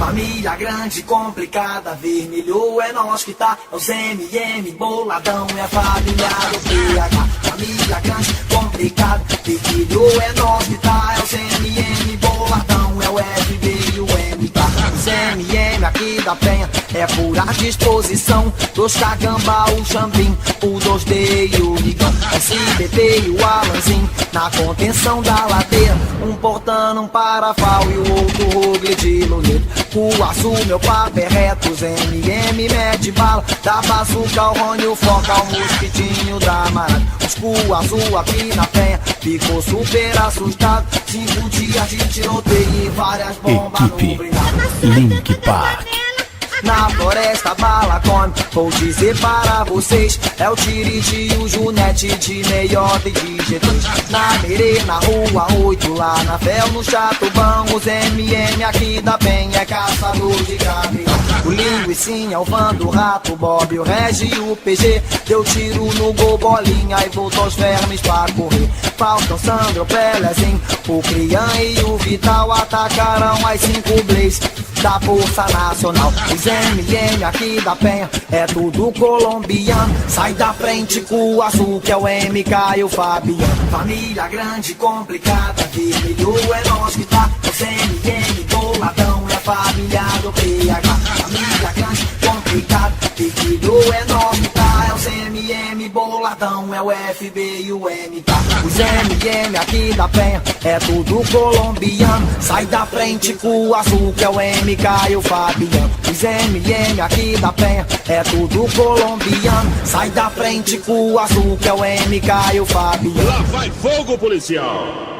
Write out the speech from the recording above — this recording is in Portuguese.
Família grande, complicada, vermelho é nós que tá. É os MM, boladão, é a família do PH. Família grande, complicada, vermelho é nós que tá. É os MM, boladão, é o FB e o MK. Os MM aqui da Penha é pura disposição. Dos Cagamba, o Xambim, o 2D e o Migão. SBT e o Alanzinho na contenção da ladeira. Um portando, um parafal e o outro rogle de luneto. O azul, meu papo é reto. Os MM mete bala. Da bazuca, o Rony, o Foca, o mosquitinho da Marada. Os cu azul aqui na Penha ficou super assustado. 5 dias de tiroteio e várias bombas no blindado. Link Park. Na floresta bala come, vou dizer para vocês. É o Tiriti e o Junete de meiota e de G3. Na Merê, na rua 8, lá na Fel, no Chatubão. Os MM aqui da Penha é caçador de gavião. O Linguicinha, o Van do Rato, o Bob, o Regi e o PG. Deu tiro no gol, bolinha e voltou aos vermes pra correr. Faltam Sandro, o Pelezinho, o Crian e o Vital atacaram as 5 Blaze da Força Nacional. Os MM aqui da Penha é tudo colombiano. Sai da frente com o azul que é o MK e o Fabiano. Família grande, complicada, vermelho é nós que tá. Os MM, boladão, é a família do PH. Família grande, complicada, vermelho é nós que tá. É os MM, boladão, é o FB e o MK. Os MM aqui da Penha é tudo colombiano. Sai da frente com o azul que é o MK e o Fabiano. Os MM aqui da Penha é tudo colombiano. Sai da frente com o azul que é o MK e o Fabiano. Lá vai fogo, policial!